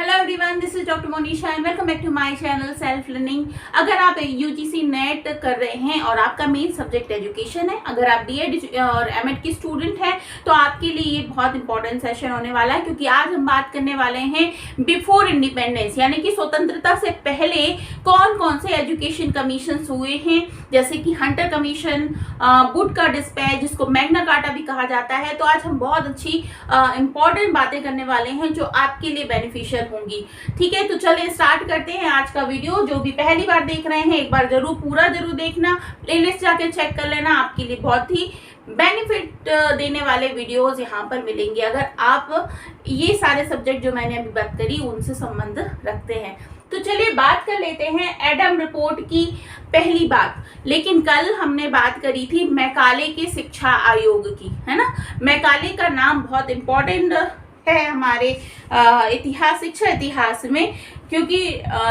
Hello everyone, this is doctor Monisha and welcome back to my channel self learning. अगर आप UGC net कर रहे हैं और आपका मेन सब्जेक्ट एजुकेशन है, अगर आप बीएड और एमएड की स्टूडेंट हैं तो आपके लिए ये बहुत इंपॉर्टेंट सेशन होने वाला है, क्योंकि आज हम बात करने वाले हैं बिफोर इंडिपेंडेंस, यानी कि स्वतंत्रता से पहले कौन कौन से एजुकेशन कमीशन हुए हैं, जैसे कि हंटर कमीशन, वुड का डिस्पैच, जिसको मैग्ना कार्टा भी कहा जाता है। तो आज हम बहुत अच्छी इंपॉर्टेंट बातें करने वाले हैं जो आपके लिए बेनिफिशियल होंगी। ठीक है, तो चलिए स्टार्ट करते हैं आज का वीडियो। जो भी पहली बार देख रहे हैं, एक बार पूरा जरूर देखना, प्लेलिस्ट जाके चेक कर लेना, आपके लिए बहुत ही बेनिफिट देने वाले वीडियोस यहाँ पर मिलेंगे अगर आप ये सारे सब्जेक्ट जो मैंने अभी बात करी उनसे संबंध रखते हैं। तो चलिए बात कर लेते हैं एडम रिपोर्ट की पहली बात। लेकिन कल हमने बात करी थी मैकाले के शिक्षा आयोग की, है ना। मैकाले का नाम बहुत इंपॉर्टेंट है हमारे शिक्षा इतिहास में, क्योंकि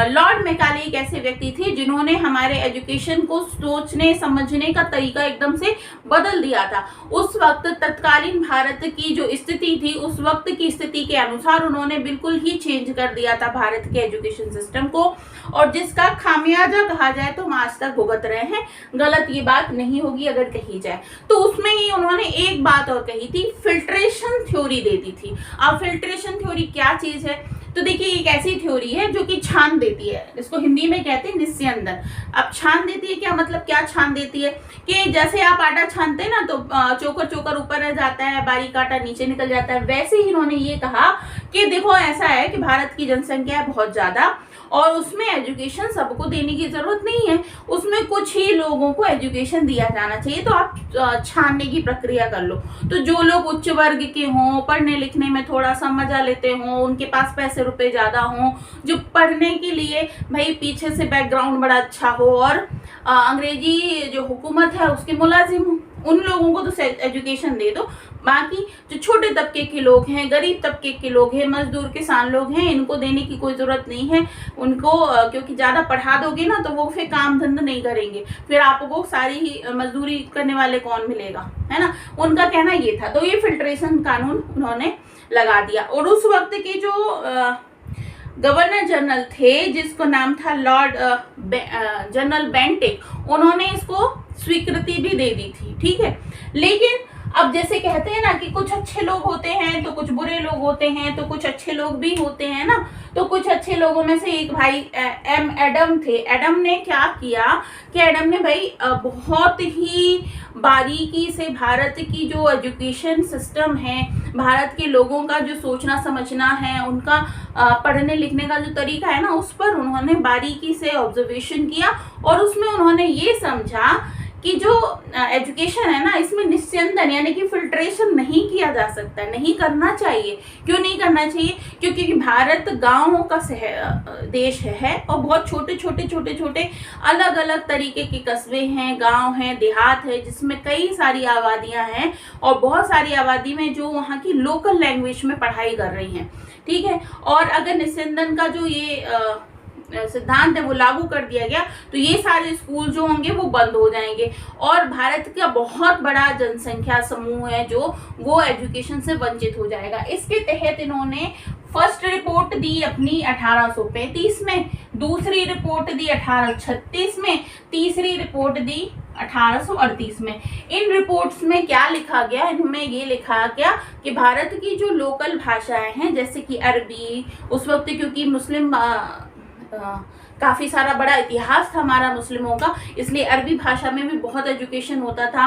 लॉर्ड मैकाले एक ऐसे व्यक्ति थे जिन्होंने हमारे एजुकेशन को सोचने समझने का तरीका एकदम से बदल दिया था। उस वक्त तत्कालीन भारत की जो स्थिति थी, उस वक्त की स्थिति के अनुसार उन्होंने बिल्कुल ही चेंज कर दिया था भारत के एजुकेशन सिस्टम को, और जिसका खामियाजा कहा जाए तो हम आज तक भुगत रहे हैं। गलत ये बात नहीं होगी अगर कही जाए तो। उसमें ही उन्होंने एक बात और कही थी, फिल्ट्रेशन थ्योरी दे दी थी। अब फिल्ट्रेशन थ्योरी क्या चीज है, तो देखिए एक ऐसी थ्योरी है जो कि छान देती है, इसको हिंदी में कहते हैं निस्यंदन। अब छान देती है क्या मतलब, क्या छान देती है कि जैसे आप आटा छानते हैं ना तो चोकर चोकर ऊपर रह जाता है, बारीक आटा नीचे निकल जाता है। वैसे ही इन्होंने ये कहा कि देखो ऐसा है कि भारत की जनसंख्या है बहुत ज्यादा और उसमें एजुकेशन सबको देने की जरूरत नहीं है, उसमें कुछ ही लोगों को एजुकेशन दिया जाना चाहिए। तो आप छानने की प्रक्रिया कर लो। तो जो लोग उच्च वर्ग के हों, पढ़ने लिखने में थोड़ा सा मजा लेते हों, उनके पास पैसे रुपए ज्यादा हों, जो पढ़ने के लिए भाई पीछे से बैकग्राउंड बड़ा अच्छा हो और अंग्रेजी जो हुकूमत है उसके मुलाजिम हो, उन लोगों को तो एजुकेशन दे दो। बाकी जो छोटे तबके के लोग हैं, गरीब तबके के लोग हैं, मजदूर किसान लोग हैं, इनको देने की कोई जरूरत नहीं है उनको, क्योंकि ज्यादा पढ़ा दोगे ना तो वो फिर काम धंधा नहीं करेंगे, फिर आपको सारी ही मजदूरी करने वाले कौन मिलेगा, है ना। उनका कहना ये था। तो ये फिल्ट्रेशन कानून उन्होंने लगा दिया। और उस वक्त के जो गवर्नर जनरल थे, जिसको नाम था लॉर्ड जनरल बेंटिक, उन्होंने इसको स्वीकृति भी दे दी थी। ठीक है, लेकिन अब जैसे कहते हैं ना कि कुछ अच्छे लोग होते हैं तो कुछ बुरे लोग होते हैं, तो कुछ अच्छे लोग भी होते हैं ना। तो कुछ अच्छे लोगों में से एक भाई एडम थे। एडम ने क्या किया कि एडम ने भाई बहुत ही बारीकी से भारत की जो एजुकेशन सिस्टम है, भारत के लोगों का जो सोचना समझना है, उनका पढ़ने लिखने का जो तरीका है ना, उस पर उन्होंने बारीकी से ऑब्जर्वेशन किया और उसमें उन्होंने ये समझा कि जो एजुकेशन है ना, इसमें निस्यंदन यानी कि फिल्ट्रेशन नहीं किया जा सकता, नहीं करना चाहिए। क्यों नहीं करना चाहिए? क्योंकि भारत गांवों का देश है और बहुत छोटे छोटे अलग अलग तरीके के कस्बे हैं, गांव हैं, देहात है, जिसमें कई सारी आबादियां हैं और बहुत सारी आबादी में जो वहाँ की लोकल लैंग्वेज में पढ़ाई कर रही हैं। ठीक है, और अगर निस्यंदन का जो ये सिद्धांत है वो लागू कर दिया गया तो ये सारे स्कूल जो होंगे वो बंद हो जाएंगे और भारत का बहुत बड़ा जनसंख्या समूह है जो वो एजुकेशन से वंचित हो जाएगा। इसके तहत इन्होंने फर्स्ट रिपोर्ट दी अपनी 1835 में, दूसरी रिपोर्ट दी 1836 में, तीसरी रिपोर्ट दी 1838 में। इन रिपोर्ट्स में क्या लिखा गया, इनमें ये लिखा गया कि भारत की जो लोकल भाषाएं हैं, जैसे कि अरबी, उस वक्त क्योंकि मुस्लिम काफी सारा बड़ा इतिहास था हमारा मुस्लिमों का, इसलिए अरबी भाषा में भी बहुत एजुकेशन होता था।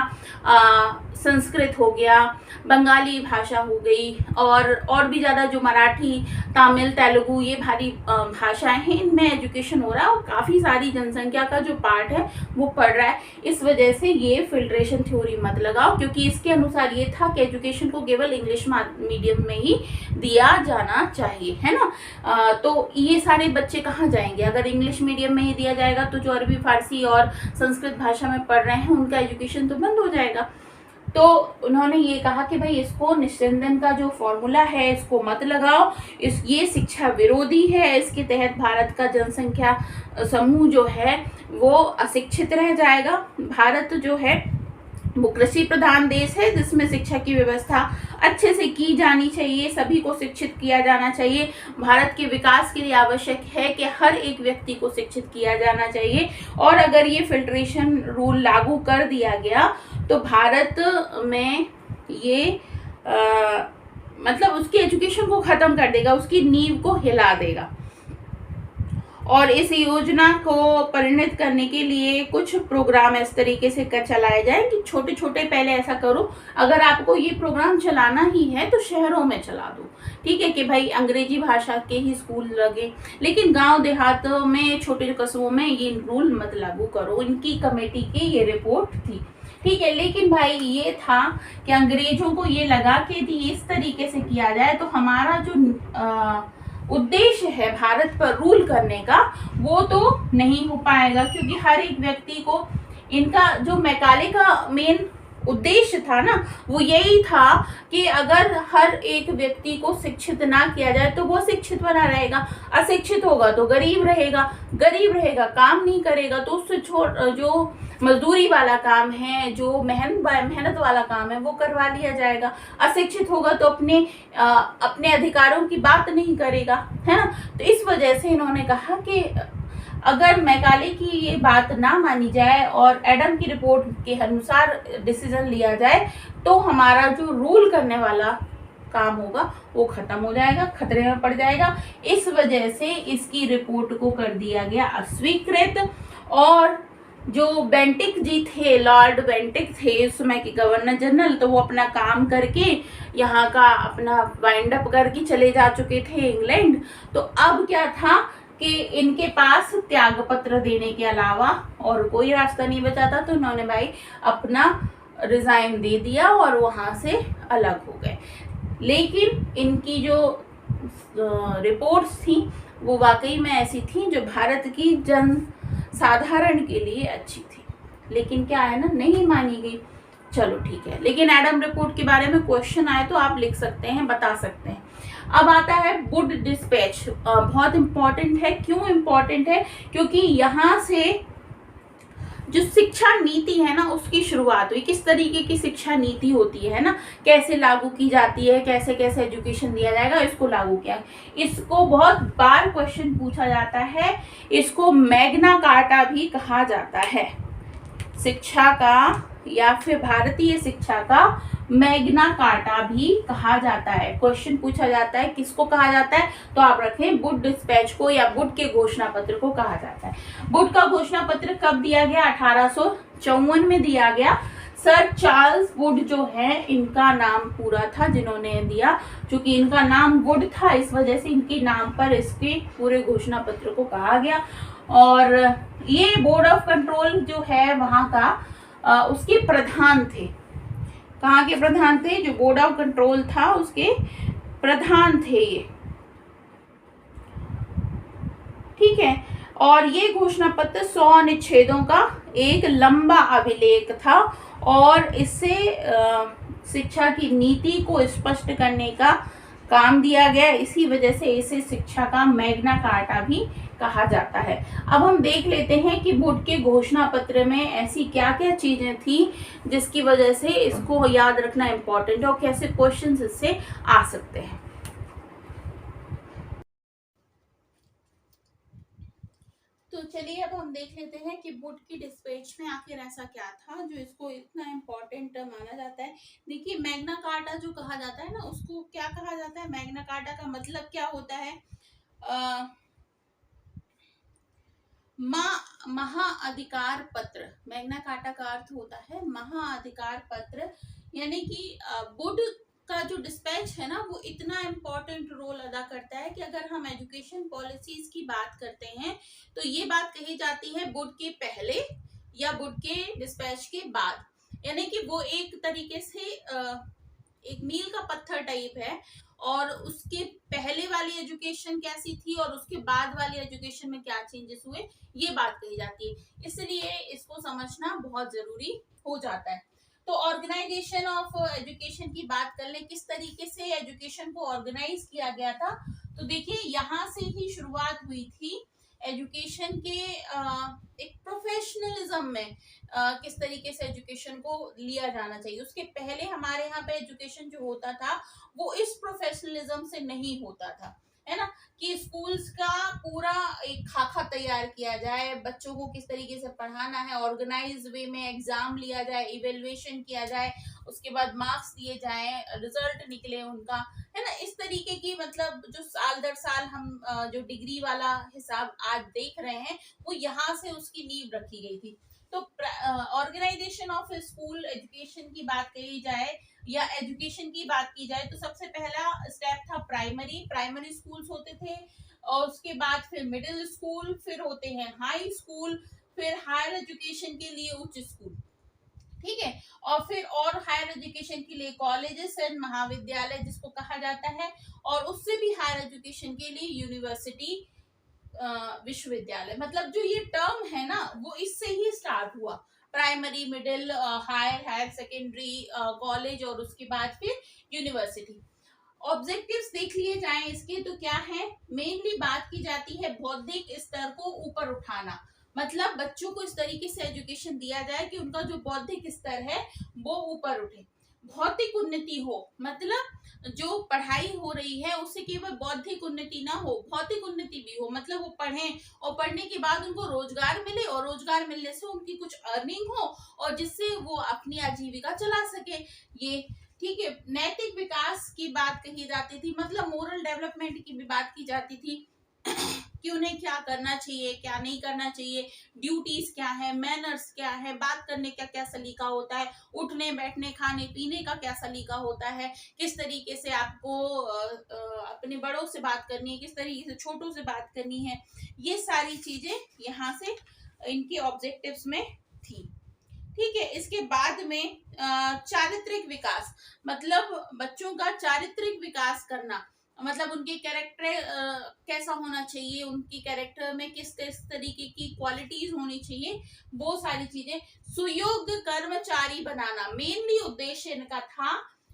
संस्कृत हो गया, बंगाली भाषा हो गई और भी ज़्यादा जो मराठी, तमिल, तेलुगु, ये भारी भाषाएं हैं, इनमें एजुकेशन हो रहा है और काफ़ी सारी जनसंख्या का जो पार्ट है वो पढ़ रहा है। इस वजह से ये फिल्ट्रेशन थ्योरी मत लगाओ, क्योंकि इसके अनुसार ये था कि एजुकेशन को केवल इंग्लिश मीडियम में ही दिया जाना चाहिए, है ना। तो ये सारे बच्चे कहाँ जाएंगे? अगर इंग्लिश मीडियम में ही दिया जाएगा तो जो अरबी, फारसी और संस्कृत भाषा में पढ़ रहे हैं उनका एजुकेशन तो बंद हो जाएगा। तो उन्होंने ये कहा कि भाई इसको निस्यंदन का जो फॉर्मूला है इसको मत लगाओ, ये शिक्षा विरोधी है, इसके तहत भारत का जनसंख्या समूह जो है वो अशिक्षित रह जाएगा। भारत जो है वो कृषि प्रधान देश है जिसमें शिक्षा की व्यवस्था अच्छे से की जानी चाहिए, सभी को शिक्षित किया जाना चाहिए। भारत के विकास के लिए आवश्यक है कि हर एक व्यक्ति को शिक्षित किया जाना चाहिए। और अगर ये फिल्ट्रेशन रूल लागू कर दिया गया तो भारत में ये मतलब उसकी एजुकेशन को खत्म कर देगा, उसकी नींव को हिला देगा। और इस योजना को परिणत करने के लिए कुछ प्रोग्राम इस तरीके से चलाए जाए कि छोटे छोटे, पहले ऐसा करो, अगर आपको ये प्रोग्राम चलाना ही है तो शहरों में चला दो, ठीक है, कि भाई अंग्रेजी भाषा के ही स्कूल लगे, लेकिन गांव देहातों में, छोटे कस्बों में ये रूल मत लागू करो। इनकी कमेटी की ये रिपोर्ट थी, ठीक है। लेकिन भाई ये था कि अंग्रेजों को ये लगा कि यदि इस तरीके से किया जाए तो हमारा जो उद्देश्य है भारत पर रूल करने का वो तो नहीं हो पाएगा, क्योंकि हर एक व्यक्ति को, इनका जो मैकाले का मेन उद्देश्य था ना, वो यही था कि अगर हर एक व्यक्ति को शिक्षित ना किया जाए तो वो शिक्षित बना रहेगा, अशिक्षित होगा तो गरीब रहेगा, गरीब रहेगा काम नहीं करेगा तो उससे जो मजदूरी वाला काम है, जो मेहनत वाला काम है वो करवा लिया जाएगा, अशिक्षित होगा तो अपने अधिकारों की बात नहीं करेगा, है ना। तो इस वजह से इन्होंने कहा कि अगर मैकाले की ये बात ना मानी जाए और एडम की रिपोर्ट के अनुसार डिसीजन लिया जाए तो हमारा जो रूल करने वाला काम होगा वो खत्म हो जाएगा, खतरे में पड़ जाएगा। इस वजह से इसकी रिपोर्ट को कर दिया गया अस्वीकृत। और जो बेंटिक जी थे, लॉर्ड बेंटिक थे उस समय के गवर्नर जनरल, तो वो अपना काम करके यहाँ का अपना वाइंड अप करके चले जा चुके थे इंग्लैंड। तो अब क्या था कि इनके पास त्याग पत्र देने के अलावा और कोई रास्ता नहीं बचा था, तो इन्होंने भाई अपना रिजाइन दे दिया और वहां से अलग हो गए। लेकिन इनकी जो रिपोर्ट्स थी वो वाकई में ऐसी थी जो भारत की जन साधारण के लिए अच्छी थी, लेकिन क्या है ना, नहीं मानी गई। चलो ठीक है, लेकिन एडम रिपोर्ट के बारे में क्वेश्चन आए तो आप लिख सकते हैं, बता सकते हैं। अब आता है वुड डिस्पैच, बहुत इंपॉर्टेंट है। क्यों इंपॉर्टेंट है? क्योंकि यहाँ से जो शिक्षा नीति है ना उसकी शुरुआत हुई। किस तरीके की शिक्षा नीति होती है ना, कैसे लागू की जाती है, कैसे कैसे एजुकेशन दिया जाएगा, इसको लागू किया। इसको बहुत बार क्वेश्चन पूछा जाता है। इसको मैग्ना कार्टा भी कहा जाता है, शिक्षा का, या फिर भारतीय शिक्षा का मैग्ना कार्टा भी कहा जाता है। क्वेश्चन पूछा जाता है किसको कहा जाता है, तो आप रखें वुड डिस्पैच को या वुड के घोषणा पत्र को कहा जाता है। वुड का घोषणा पत्र कब दिया गया? 1854 में दिया गया। सर चार्ल्स वुड जो है, इनका नाम पूरा था जिन्होंने दिया, क्योंकि इनका नाम वुड था इस वजह से इनके नाम पर इसके पूरे घोषणा पत्र को कहा गया। और ये बोर्ड ऑफ कंट्रोल जो है वहां का, उसके प्रधान थे। कहाँ के प्रधान थे? जो बोर्ड ऑफ कंट्रोल था उसके प्रधान थे ये, ठीक है। और ये घोषणा पत्र 100 अनुच्छेदों का एक लंबा अभिलेख था और इससे शिक्षा की नीति को स्पष्ट करने का काम दिया गया। इसी वजह से इसे शिक्षा का मैग्ना कार्टा भी कहा जाता है। अब हम देख लेते हैं कि वुड के घोषणा पत्र में ऐसी क्या क्या चीजें थी जिसकी वजह से इसको याद रखना इम्पोर्टेंट है और कैसे क्वेश्चंस इससे आ सकते हैं। तो चलिए अब हम देख लेते हैं कि वुड की डिस्पैच में आखिर ऐसा क्या था जो इसको इतना इम्पोर्टेंट माना जाता है। देखिए, मैग्ना कार्टा जो कहा जाता है ना, उसको क्या कहा जाता है? मैग्ना कार्टा का मतलब क्या होता है? महाअधिकार पत्र। मैग्ना कार्टा का अर्थ होता है महाअधिकार पत्र, यानी कि वुड का जो डिस्पैच है ना वो इतना इम्पोर्टेंट रोल अदा करता है कि अगर हम एजुकेशन पॉलिसीज की बात करते हैं तो ये बात कही जाती है वुड के पहले या वुड के डिस्पैच के बाद, यानी कि वो एक तरीके से एक मील का पत्थर टाइप है। और उसके पहले वाली एजुकेशन कैसी थी और उसके बाद वाली एजुकेशन में क्या चेंजेस हुए, ये बात कही जाती है। इसलिए इसको समझना बहुत जरूरी हो जाता है। तो ऑर्गेनाइजेशन ऑफ एजुकेशन की बात कर ले, किस तरीके से एजुकेशन को ऑर्गेनाइज किया गया था। तो देखिए, यहाँ से ही शुरुआत हुई थी एजुकेशन के एक प्रोफेशनलिज्म में किस तरीके से एजुकेशन को लिया जाना चाहिए। उसके पहले हमारे यहाँ पे एजुकेशन जो होता था वो इस प्रोफेशनलिज्म से नहीं होता था, है ना, कि स्कूल्स का पूरा एक खाका तैयार किया जाए, बच्चों को किस तरीके से पढ़ाना है, ऑर्गेनाइज वे में एग्जाम लिया जाए, इवेल्युएशन किया जाए, उसके बाद मार्क्स दिए जाए, रिजल्ट निकले उनका, है ना। इस तरीके की मतलब जो साल दर साल हम जो डिग्री वाला हिसाब आज देख रहे हैं वो यहाँ से उसकी नींव रखी गई थी। तो ऑर्गेनाइजेशन ऑफ स्कूल एजुकेशन की बात कही जाए या एजुकेशन की बात की जाए तो सबसे पहला स्टेप था प्राइमरी स्कूल्स होते थे, और उसके बाद फिर मिडिल स्कूल, फिर होते हैं हाई स्कूल, फिर हायर एजुकेशन के लिए उच्च स्कूल, ठीक है, और फिर और हायर एजुकेशन के लिए कॉलेजेस एंड महाविद्यालय जिसको कहा जाता है, और उससे भी हायर एजुकेशन के लिए यूनिवर्सिटी, विश्वविद्यालय। मतलब जो ये टर्म है ना वो इससे ही स्टार्ट हुआ, primary, middle, higher secondary, college, और उसके बाद फिर यूनिवर्सिटी। ऑब्जेक्टिव्स देख लिए जाएं इसके तो क्या है, मेनली बात की जाती है बौद्धिक स्तर को ऊपर उठाना। मतलब बच्चों को इस तरीके से एजुकेशन दिया जाए कि उनका जो बौद्धिक स्तर है वो ऊपर उठे, भौतिक उन्नति हो, मतलब जो पढ़ाई हो रही है उससे केवल बौद्धिक उन्नति ना हो, भौतिक उन्नति भी हो, मतलब वो पढ़ें और पढ़ने के बाद उनको रोजगार मिले, और रोजगार मिलने से उनकी कुछ अर्निंग हो और जिससे वो अपनी आजीविका चला सके। ये ठीक है। नैतिक विकास की बात कही जाती थी, मतलब मोरल डेवलपमेंट की भी बात की जाती थी कि उन्हें क्या करना चाहिए, क्या नहीं करना चाहिए, ड्यूटीज क्या है, मैनर्स क्या है, बात करने का क्या सलीका होता है, उठने बैठने खाने पीने का क्या सलीका होता है, किस तरीके से आपको अपने बड़ों से बात करनी है, किस तरीके से छोटों से बात करनी है, ये सारी चीजें यहाँ से इनके ऑब्जेक्टिव्स में थी। ठीक है। इसके बाद में चारित्रिक विकास, मतलब बच्चों का चारित्रिक विकास करना, मतलब उनके कैरेक्टर कैसा होना चाहिए, उनकी कैरेक्टर में किस किस तरीके की क्वालिटीज होनी चाहिए, वो सारी चीजें। सुयोग्य कर्मचारी बनाना, मेनली उद्देश्य इनका था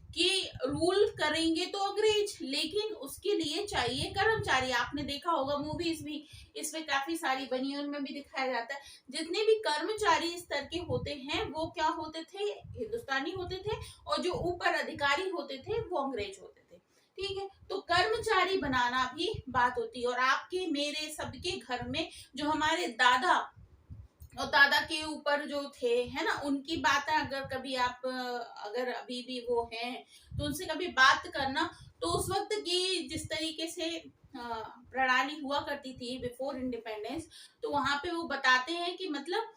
कि रूल करेंगे तो अंग्रेज, लेकिन उसके लिए चाहिए कर्मचारी। आपने देखा होगा मूवीज भी इसमें काफी सारी बनी है, उनमें भी दिखाया जाता है जितने भी कर्मचारी स्तर के होते हैं वो क्या होते थे, हिंदुस्तानी होते थे, और जो ऊपर अधिकारी होते थे वो अंग्रेज होते थे। ठीक है। तो कर्मचारी बनाना भी बात होती है, और आपके मेरे सबके घर में जो हमारे दादा और दादा के ऊपर जो थे, है ना, उनकी बातें अगर कभी आप अगर अभी भी वो हैं तो उनसे कभी बात करना, तो उस वक्त की जिस तरीके से प्रणाली हुआ करती थी बिफोर इंडिपेंडेंस, तो वहां पे वो बताते हैं कि मतलब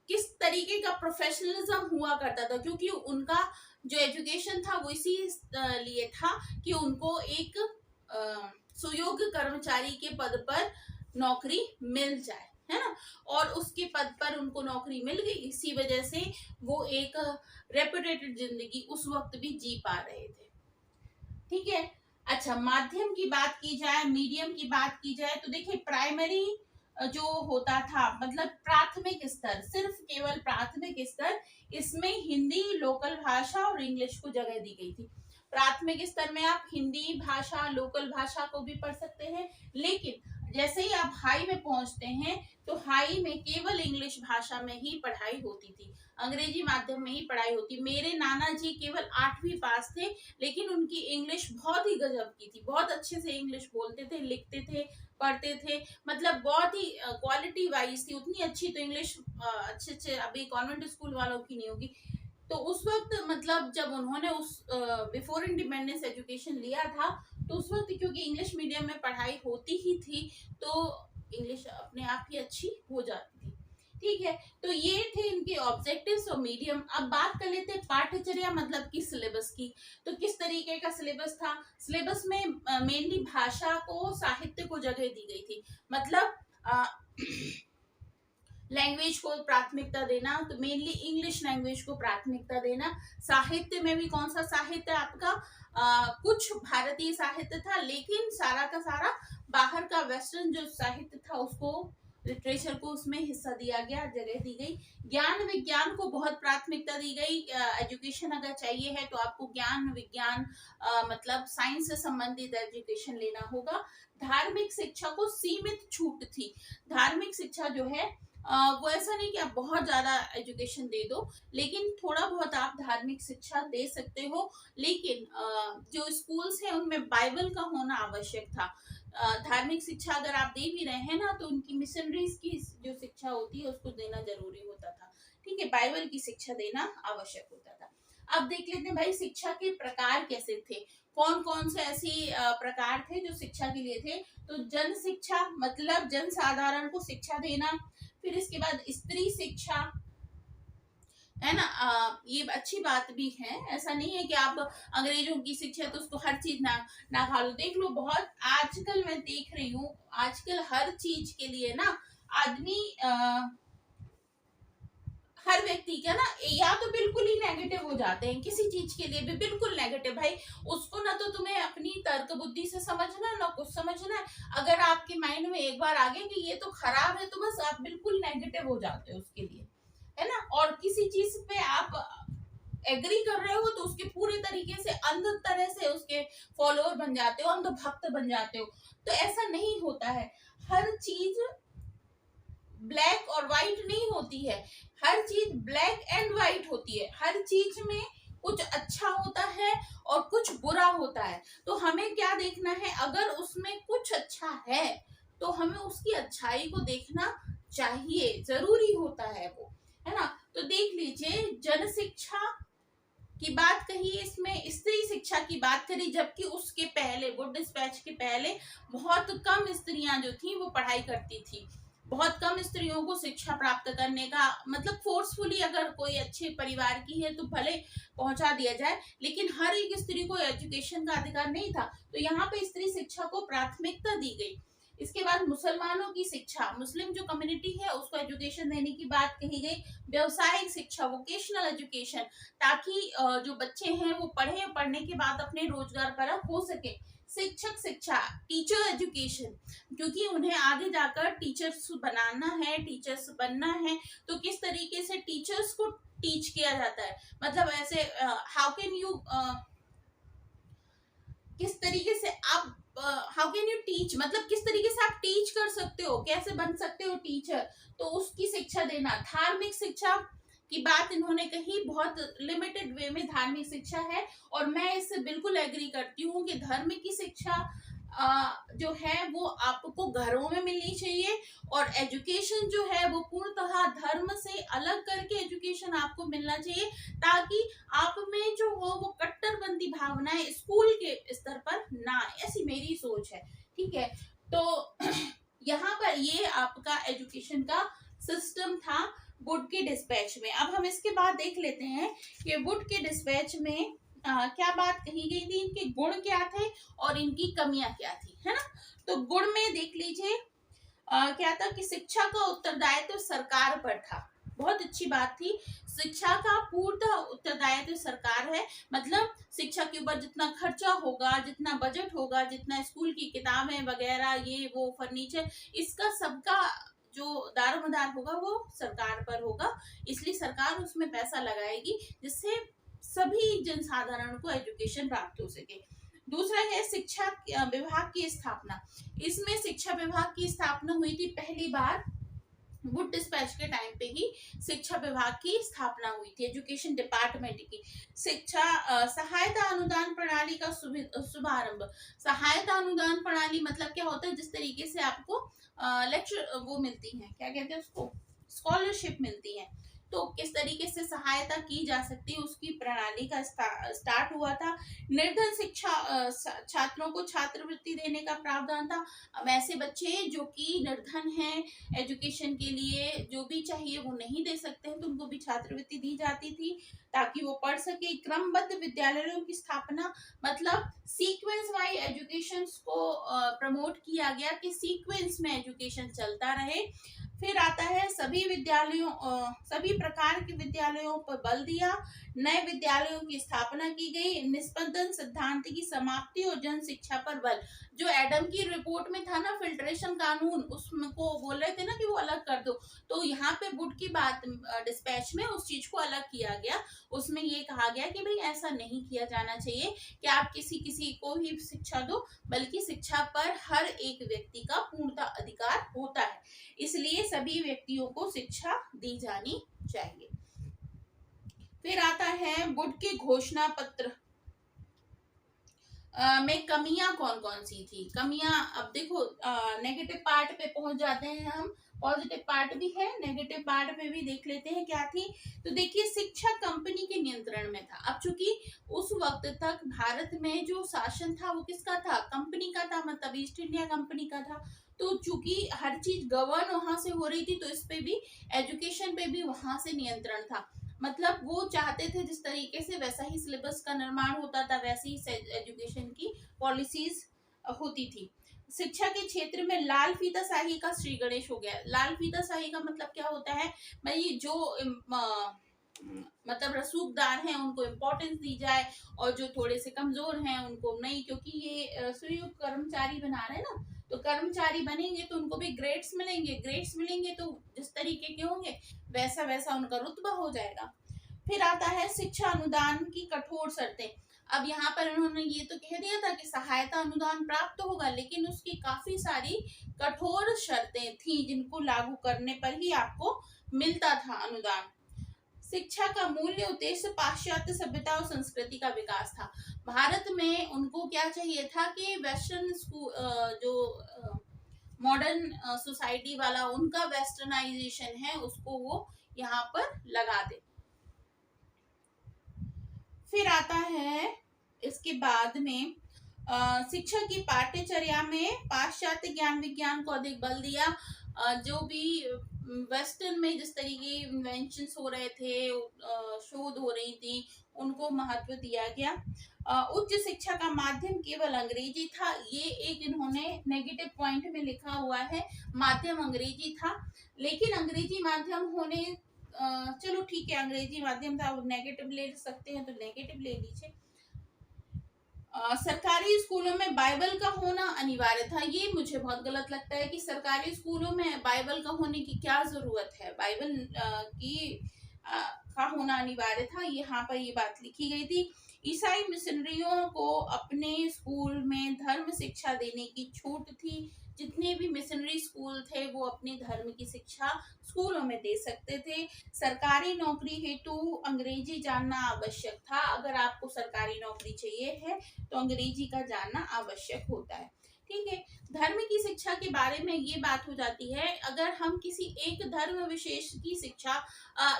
किस तरीके का प्रोफेशनलिज्म हुआ करता था, क्योंकि उनका जो एजुकेशन था वो इसी लिए था कि उनको एक सुयोग्य कर्मचारी के पद पर नौकरी मिल जाए, है ना, और उसके पद पर उनको नौकरी मिल गई, इसी वजह से वो एक रेपुटेटेड जिंदगी उस वक्त भी जी पा रहे थे। ठीक है। अच्छा, माध्यम की बात की जाए, मीडियम की बात की जाए तो देखिए प्राइमरी जो होता था, मतलब प्राथमिक स्तर, सिर्फ केवल प्राथमिक स्तर, इसमें हिंदी, लोकल भाषा और इंग्लिश को जगह दी गई थी। प्राथमिक स्तर में आप हिंदी भाषा, लोकल भाषा को भी पढ़ सकते हैं, लेकिन जैसे ही आप हाई में पहुंचते हैं तो हाई में केवल इंग्लिश भाषा में ही पढ़ाई होती थी, अंग्रेजी माध्यम में ही पढ़ाई होती। मेरे नाना जी केवल 8वीं पास थे, लेकिन उनकी इंग्लिश बहुत ही गजब की थी, बहुत अच्छे से इंग्लिश बोलते थे, लिखते थे, पढ़ते थे, मतलब बहुत ही क्वालिटी वाइज थी, उतनी अच्छी तो इंग्लिश अच्छे अच्छे अभी कॉन्वेंट स्कूल वालों की नहीं होगी। तो उस वक्त मतलब जब उन्होंने उस बिफोर इंडिपेंडेंस एजुकेशन लिया था, तो उस वक्त क्योंकि इंग्लिश मीडियम में पढ़ाई होती ही थी तो इंग्लिश अपने आप ही अच्छी हो जाती थी। ठीक है। तो ये थे इनके ऑब्जेक्टिव्स और मीडियम। अब बात कर लेते हैं पाठ्यचर्या मतलब की सिलेबस की। तो किस तरीके का सिलेबस था, सिलेबस में मेनली भाषा को, साहित्य को जगह दी गई थी, मतलब लैंग्वेज को प्राथमिकता देना, तो मेनली इंग्लिश लैंग्वेज को प्राथमिकता देना। साहित्य में भी कौन सा साहित्य आपका कुछ भारतीय साहित्य था, लेकिन सारा का सारा बाहर का वेस्टर्न जो साहित्य था उसको लिटरेचर को उसमें हिस्सा दिया गया, जगह दी गई। ज्ञान विज्ञान को बहुत प्राथमिकता दी गई। एजुकेशन अगर चाहिए है तो आपको ज्ञान विज्ञान मतलब साइंस से संबंधित एजुकेशन लेना होगा। धार्मिक शिक्षा को सीमित छूट थी। धार्मिक शिक्षा जो है वो ऐसा नहीं कि आप बहुत ज्यादा एजुकेशन दे दो, लेकिन थोड़ा बहुत आप धार्मिक शिक्षा दे सकते हो। लेकिन जो स्कूल्स हैं उनमें बाइबल का होना आवश्यक था। धार्मिक शिक्षा अगर आप दे भी रहे हैं ना, तो उनकी मिशनरीज की जो शिक्षा होती है उसको देना जरूरी होता था। ठीक है, बाइबल की शिक्षा देना आवश्यक होता था। अब देख लेते हैं भाई शिक्षा के प्रकार कैसे थे, कौन कौन से ऐसे प्रकार थे जो शिक्षा के लिए थे। तो जन शिक्षा मतलब जन साधारण को शिक्षा देना। फिर इसके बाद स्त्री शिक्षा, है ना। ये अच्छी बात भी है, ऐसा नहीं है कि आप अंग्रेजों की शिक्षा तो उसको हर चीज ना खा लो। देख लो, बहुत आजकल मैं देख रही हूँ, आजकल हर चीज के लिए ना आदमी हर व्यक्ति का ना या तो बिल्कुल ही नेगेटिव हो जाते हैं, किसी चीज के लिए भी बिल्कुल नेगेटिव। भाई उसको ना तो तुम्हें अपनी तर्क बुद्धि से समझना है, ना कुछ समझना है। अगर आपके माइंड में एक बार आ गया कि ये तो खराब है, तो बस आप बिल्कुल नेगेटिव हो जाते हो उसके लिए, है ना। और किसी चीज पे आप एग्री कर रहे हो तो उसके पूरे तरीके से अंध तरह से उसके फॉलोअर बन जाते हो, अंध भक्त बन जाते हो। तो ऐसा नहीं होता है, हर चीज ब्लैक और व्हाइट नहीं होती है, हर चीज ब्लैक एंड व्हाइट होती है। हर चीज में कुछ अच्छा होता है और कुछ बुरा होता है। तो हमें क्या देखना है, अगर उसमें कुछ अच्छा है तो हमें उसकी अच्छाई को देखना चाहिए, जरूरी होता है वो, है ना। तो देख लीजिए, जन शिक्षा की बात कही, इसमें स्त्री शिक्षा की बात करी, जबकि उसके पहले वुड डिस्पैच के पहले बहुत कम स्त्रियां जो थी वो पढ़ाई करती थी। बहुत कम स्त्रियों को शिक्षा प्राप्त करने का मतलब फोर्सफुली अगर कोई अच्छे परिवार की है तो भले पहुंचा दिया जाए, लेकिन हर एक स्त्री को एजुकेशन का अधिकार नहीं था। तो यहाँ पे स्त्री शिक्षा को प्राथमिकता दी गई। इसके बाद मुसलमानों की शिक्षा, मुस्लिम जो कम्युनिटी है उसको एजुकेशन देने की बात कही गई। व्यवसायिक शिक्षा, वोकेशनल एजुकेशन, ताकि जो बच्चे हैं वो पढ़े, पढ़ने के बाद अपने रोजगार पर हो सके। शिक्षक शिक्षा, टीचर एजुकेशन, क्योंकि उन्हें आगे जाकर टीचर्स बनाना है, टीचर्स बनना है, तो किस तरीके से टीचर्स को टीच किया जाता है। मतलब ऐसे हाउ कैन यू, किस तरीके से आप हाउ कैन यू टीच, मतलब किस तरीके से आप टीच कर सकते हो, कैसे बन सकते हो टीचर, तो उसकी शिक्षा देना। धार्मिक शिक्षा की बात इन्होंने कही, बहुत लिमिटेड वे में धार्मिक शिक्षा है, और मैं इससे बिल्कुल एग्री करती हूँ कि धर्म की शिक्षा जो है वो आपको घरों में मिलनी चाहिए, और एजुकेशन जो है वो पूर्णतः धर्म से अलग करके एजुकेशन आपको मिलना चाहिए, ताकि आप में जो हो वो कट्टरपंथी भावनाएं स्कूल के स्तर पर ना आए। ऐसी मेरी सोच है, ठीक है। तो यहाँ पर ये आपका एजुकेशन का सिस्टम था वुड के डिस्पैच में। अब हम इसके बाद देख लेते हैं कि वुड के डिस्पैच में क्या बात कही गई थी, इनके गुण क्या थे और इनकी कमियां क्या थी, है ना। तो गुण में देख लीजिए क्या था कि शिक्षा का उत्तरदायित्व सरकार पर था। बहुत अच्छी बात थी, शिक्षा का पूर्ण उत्तरदायित्व सरकार है। मतलब शिक्षा के ऊपर जितना खर्चा होगा, जितना बजट होगा, जितना स्कूल की किताबें वगैरह, ये वो फर्नीचर, इसका सबका जो दारोमदार होगा वो सरकार पर होगा। इसलिए सरकार उसमें पैसा लगाएगी जिससे सभी जनसाधारण को एजुकेशन प्राप्त हो सके। दूसरा है शिक्षा विभाग की स्थापना। इसमें शिक्षा विभाग की स्थापना हुई थी पहली बार वुड डिस्पैच के टाइम पे ही शिक्षा विभाग की स्थापना हुई थी, एजुकेशन डिपार्टमेंट की। शिक्षा सहायता अनुदान प्रणाली का शुभारंभ। सहायता अनुदान प्रणाली मतलब क्या होता है, जिस तरीके से आपको लेक्चर वो मिलती है, क्या कहते हैं उसको, स्कॉलरशिप मिलती है, तो किस तरीके से सहायता की जा सकती है उसकी प्रणाली का स्टार्ट हुआ था। निर्धन शिक्षा छात्रों को छात्रवृत्ति देने का प्रावधान था। अब ऐसे बच्चे जो कि निर्धन हैं, एजुकेशन के लिए जो भी चाहिए वो नहीं दे सकते हैं, तो उनको भी छात्रवृत्ति दी जाती थी ताकि वो पढ़ सके। क्रमबद्ध विद्यालयों की स्थापना, मतलब सीक्वेंस वाइज एजुकेशन को प्रमोट किया गया कि सीक्वेंस में एजुकेशन चलता रहे। फिर आता है सभी प्रकार के विद्यालयों पर बल दिया, नए विद्यालयों की स्थापना की गई, निष्पंदन सिद्धांत की समाप्ति और जन शिक्षा पर बल। जो एडम की रिपोर्ट में था ना फिल्ट्रेशन कानून, उसको बोल रहे थे ना कि वो अलग कर दो, तो यहाँ पे वुड की बात डिस्पैच में उस चीज को अलग किया गया। उसमें ये कहा गया कि भाई ऐसा नहीं किया जाना चाहिए कि आप किसी किसी को ही शिक्षा दो, बल्कि शिक्षा पर हर एक व्यक्ति का पूर्णतः अधिकार होता है, इसलिए सभी व्यक्तियों को शिक्षा दी जानी चाहिए। फिर आता है वुड के घोषणा पत्र में कमियां कौन कौन सी थी। कमियां, अब देखो नेगेटिव पार्ट पे पहुंच जाते हैं हम, पॉजिटिव पार्ट भी है, नेगेटिव पार्ट पे भी देख लेते हैं क्या थी। तो देखिए, शिक्षा कंपनी के नियंत्रण में था। अब चूंकि उस वक्त तक भारत में जो शासन था वो किसका था, कंपनी का था, मतलब ईस्ट इंडिया कंपनी का था। तो चूंकि हर चीज गवर्न वहां से हो रही थी, तो इस पे भी, एजुकेशन पे भी वहां से नियंत्रण था। मतलब वो चाहते थे जिस तरीके से वैसा ही सिलेबस का निर्माण होता था, वैसी ही एजुकेशन की पॉलिसीज होती थी। शिक्षा के क्षेत्र में लाल फीता शाही का श्री गणेश हो गया। लाल फीता शाही का मतलब क्या होता है भाई, जो मतलब रसूखदार हैं उनको इम्पोर्टेंस दी जाए, और जो थोड़े से कमजोर हैं उनको नहीं, क्योंकि ये संयुक्त कर्मचारी बना रहे हैं ना, तो कर्मचारी बनेंगे तो उनको भी ग्रेड्स मिलेंगे, ग्रेड्स मिलेंगे तो जिस तरीके के होंगे वैसा वैसा उनका रुतबा हो जाएगा। फिर आता है शिक्षा अनुदान की कठोर शर्तें। अब यहाँ पर उन्होंने ये तो कह दिया था कि सहायता अनुदान प्राप्त होगा, लेकिन उसकी काफी सारी कठोर शर्तें थी जिनको लागू करने पर ही आपको मिलता था अनुदान। शिक्षा का मूल्य उद्देश्य पाश्चात्य सभ्यता और संस्कृति का विकास था। भारत में उनको क्या चाहिए था कि वेस्टर्न स्कूल, जो मॉडर्न सोसाइटी वाला उनका वेस्टर्नाइजेशन है, उसको वो यहाँ पर लगा दे। फिर आता है इसके बाद में शिक्षा की पाठ्यचर्या में पाश्चात्य ज्ञान विज्ञान को अधिक बल दिया। जो भी वेस्टर्न में जिस तरीके इन्वेंशन हो रहे थे, शोध हो रही थी, उनको महत्व दिया गया। उच्च शिक्षा का माध्यम केवल अंग्रेजी था, ये एक इन्होंने नेगेटिव पॉइंट में लिखा हुआ है, माध्यम अंग्रेजी था। लेकिन अंग्रेजी माध्यम होने, चलो ठीक है, अंग्रेजी माध्यम था, नेगेटिव ले सकते हैं तो नेगेटिव ले लीजिए। सरकारी स्कूलों में बाइबल का होना अनिवार्य था। ये मुझे बहुत गलत लगता है कि सरकारी स्कूलों में बाइबल का होने की क्या जरूरत है। बाइबल का होना अनिवार्य था, यहाँ पर ये बात लिखी गई थी। ईसाई मिशनरियों को अपने स्कूल में धर्म शिक्षा देने की छूट थी। जितने भी मिशनरी स्कूल थे वो अपने धर्म की शिक्षा स्कूलों में दे सकते थे। सरकारी नौकरी हेतु अंग्रेजी जानना आवश्यक था। अगर आपको सरकारी नौकरी चाहिए है तो अंग्रेजी का जानना आवश्यक होता है। ठीक है, धर्म की शिक्षा के बारे में ये बात हो जाती है, अगर हम किसी एक धर्म विशेष की शिक्षा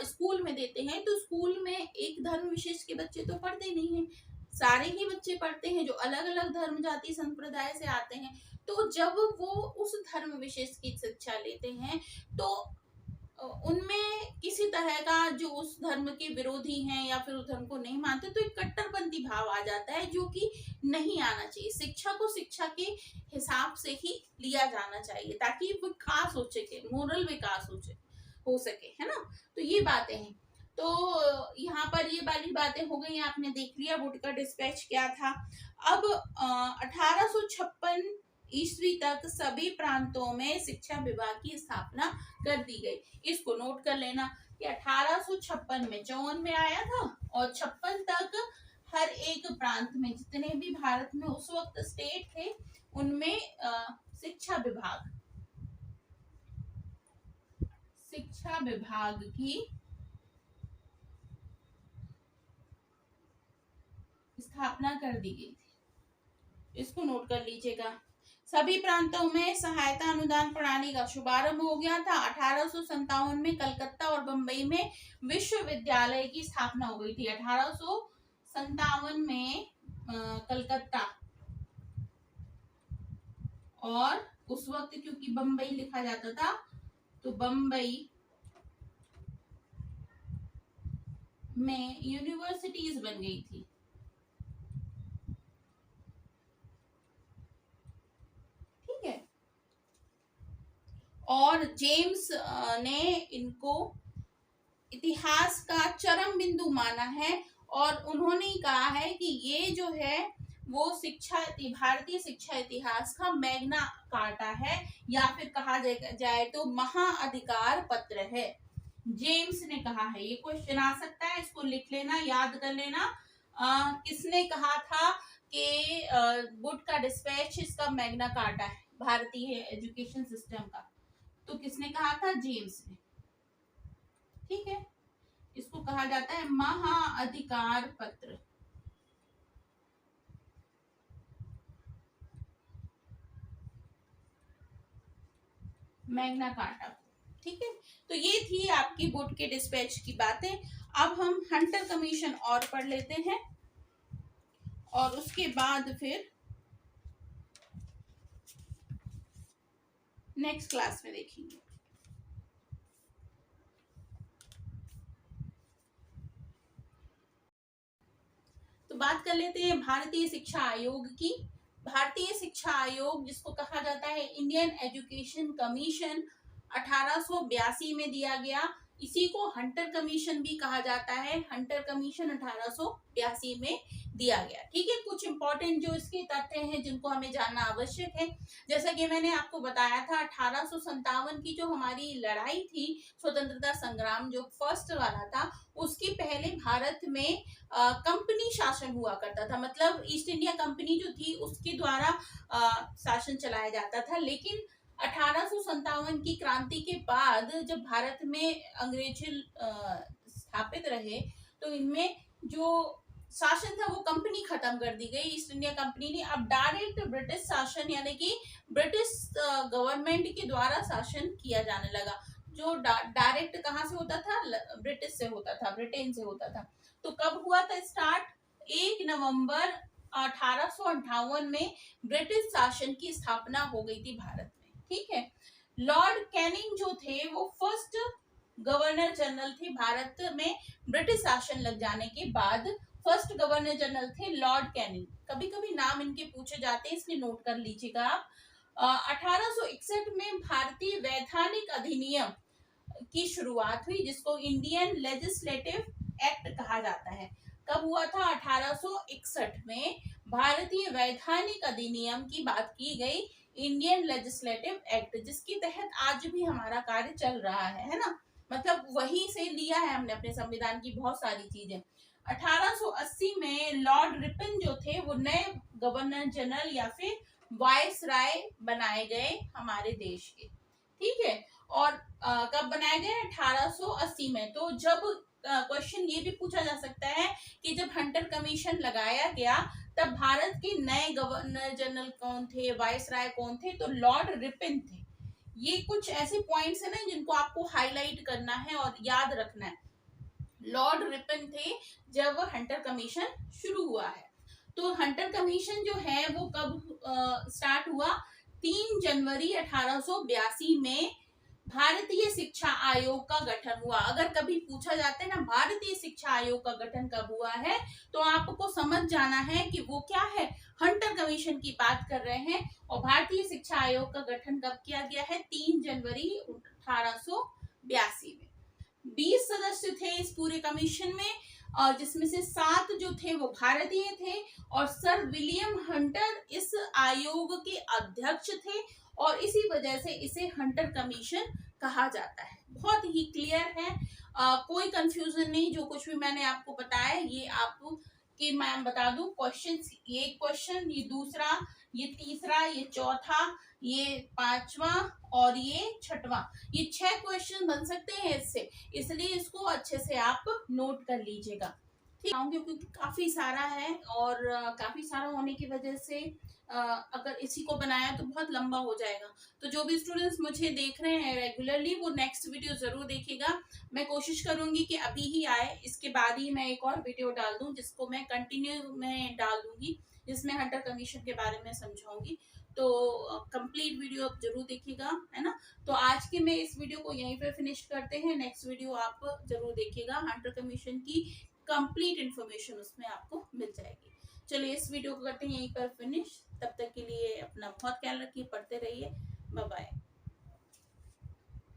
स्कूल में देते हैं, तो स्कूल में एक धर्म विशेष के बच्चे तो पढ़ते नहीं हैं, सारे ही बच्चे पढ़ते हैं जो अलग अलग धर्म जाति संप्रदाय से आते हैं। तो जब वो उस धर्म विशेष की शिक्षा लेते हैं, तो उनमें किसी तरह का, जो उस धर्म के विरोधी हैं या फिर उस धर्म को नहीं मानते, तो एक कट्टरपंथी भाव आ जाता है, जो कि नहीं आना चाहिए। शिक्षा को शिक्षा के हिसाब से ही लिया जाना चाहिए, ताकि विकास हो सके, मोरल विकास हो सके, है ना। तो ये बातें हैं। तो यहाँ पर ये वाली बातें हो गई, आपने देख लिया वुड का डिस्पैच क्या था। अब 1856 ईस्वी तक सभी प्रांतों में शिक्षा विभाग की स्थापना कर दी गई। इसको नोट कर लेना कि 1856 में 54 में आया था, और 56 तक हर एक प्रांत में, जितने भी भारत में उस वक्त स्टेट थे, उनमें शिक्षा विभाग की स्थापना कर दी गई थी। इसको नोट कर लीजिएगा। सभी प्रांतों में सहायता अनुदान प्रणाली का शुभारंभ हो गया था। 1857 में कलकत्ता और बंबई में विश्वविद्यालय की स्थापना हो गई थी। 1857 में कलकत्ता, और उस वक्त क्योंकि बंबई लिखा जाता था, तो बंबई में यूनिवर्सिटीज बन गई थी। और जेम्स ने इनको इतिहास का चरम बिंदु माना है और उन्होंने कहा है कि ये जो है वो भारतीय शिक्षा इतिहास का मैग्ना कार्टा है, या फिर कहा जाए तो महाअधिकार पत्र है। जेम्स ने कहा है, ये क्वेश्चन आ सकता है, इसको लिख लेना, याद कर लेना। किसने कहा था कि वुड का डिस्पैच इसका मैग्ना कार्टा है भारतीय एजुकेशन सिस्टम का? तो किसने कहा था? जेम्स ने। ठीक है, इसको कहा जाता है महाअधिकार पत्र। Magna carta. ठीक है, तो ये थी आपकी वुड के डिस्पैच की बातें। अब हम हंटर कमीशन और पढ़ लेते हैं और उसके बाद फिर नेक्स्ट क्लास में देखेंगे। तो बात कर लेते हैं भारतीय शिक्षा आयोग की। भारतीय शिक्षा आयोग, जिसको कहा जाता है इंडियन एजुकेशन कमीशन, 1882 में दिया गया। इसी को हंटर कमीशन भी कहा जाता है। हंटर कमीशन 1882 में दिया गया। ठीक है, कुछ इंपॉर्टेंट जो इसके तथ्य हैं जिनको हमें जानना आवश्यक है। जैसा कि मैंने आपको बताया था, 1857 की जो हमारी लड़ाई थी, स्वतंत्रता संग्राम जो फर्स्ट वाला था, उसके पहले भारत में कंपनी शासन हुआ करता था। मतलब ईस्ट इंडिया कंपनी जो थी उसके द्वारा शासन चलाया जाता था। लेकिन 1857 की क्रांति के बाद जब भारत में अंग्रेज स्थापित रहे, तो इनमें जो शासन था वो कंपनी खत्म कर दी गई, ईस्ट इंडिया कंपनी ने। अब डायरेक्ट ब्रिटिश शासन यानी कि ब्रिटिश गवर्नमेंट के द्वारा शासन किया जाने लगा। जो डायरेक्ट कहाँ से होता था? ब्रिटिश से होता था, ब्रिटेन से होता था। तो कब हुआ था स्टार्ट? 1 नवंबर 1858 में ब्रिटिश शासन की स्थापना हो गई थी भारत में। ठीक है, लॉर्ड कैनिंग जो थे वो फर्स्ट गवर्नर जनरल थे भारत में। ब्रिटिश शासन लग जाने के बाद फर्स्ट गवर्नर जनरल थे लॉर्ड कैनिंग। कभी कभी नाम इनके पूछे जाते हैं, इसलिए नोट कर लीजिएगा आप। 1861 में भारतीय वैधानिक अधिनियम की शुरुआत हुई, जिसको इंडियन लेजिस्लेटिव एक्ट कहा जाता है। कब हुआ था? 1861 में भारतीय वैधानिक अधिनियम की बात की गई, इंडियन लेजिस्लेटिव एक्ट, जिसके तहत आज भी हमारा कार्य चल रहा है ना। मतलब वहीं से लिया है हमने अपने संविधान की बहुत सारी चीजें। 1880 में लॉर्ड रिपन जो थे वो नए गवर्नर जनरल या फिर वाइस राय बनाए गए हमारे देश के। ठीक है, और कब बनाए गए? 1880 में। तो जब क्वेश्चन ये भी पूछा जा सकता है कि जब हंटर कमीशन लगाया गया तब भारत के नए गवर्नर जनरल कौन थे, वाइस राय कौन थे? तो लॉर्ड रिपन थे। ये कुछ ऐसे पॉइंट्स है ना जिनको आपको हाईलाइट करना है और याद रखना है। लॉर्ड रिपन थे जब हंटर कमीशन शुरू हुआ है। तो हंटर कमीशन जो है वो कब स्टार्ट हुआ? 3 जनवरी 1882 में भारतीय शिक्षा आयोग का गठन हुआ। अगर कभी पूछा जाता है ना भारतीय शिक्षा आयोग का गठन कब हुआ है, तो आपको समझ जाना है कि वो क्या है, हंटर कमीशन की बात कर रहे हैं। और भारतीय शिक्षा आयोग का गठन कब किया गया है? 3 जनवरी 1882 में। 20 सदस्य थे इस पूरे कमीशन में, और जिसमें से 7 जो थे वो भारतीय थे, और सर विलियम हंटर इस आयोग के अध्यक्ष थे, और इसी वजह से इसे हंटर कमीशन कहा जाता है। बहुत ही क्लियर है, कोई कंफ्यूजन नहीं। जो कुछ भी मैंने आपको बताया ये आपको कि मैं बता दूं, क्वेश्चन, ये क्वेश्चन, ये दूसरा, ये तीसरा, ये चौथा, ये 5वां और ये 6वां, ये 6 क्वेश्चन बन सकते हैं इससे, इसलिए इसको अच्छे से आप नोट कर लीजिएगा। ठीक है, क्योंकि काफी सारा है और काफी सारा होने की वजह से अगर इसी को बनाया तो बहुत लंबा हो जाएगा। तो जो भी स्टूडेंट्स मुझे देख रहे हैं रेगुलरली वो नेक्स्ट वीडियो जरूर देखेगा। मैं कोशिश करूंगी कि अभी ही आए, इसके बाद ही मैं एक और वीडियो डाल दूं जिसको मैं कंटिन्यू में डाल दूंगी, जिसमें हंटर कमीशन के बारे में समझाऊंगी। तो कंप्लीट वीडियो आप जरूर देखिएगा, है ना। तो आज के मैं इस वीडियो को यहीं पे फिनिश करते हैं। नेक्स्ट वीडियो आप जरूर देखिएगा, हंटर कमीशन की कंप्लीट इंफॉर्मेशन उसमें आपको मिल जाएगी। चलिए इस वीडियो को करते हैं यहीं पर फिनिश। तब तक के लिए अपना बहुत ख्याल रखिए, पढ़ते रहिए। Bye bye.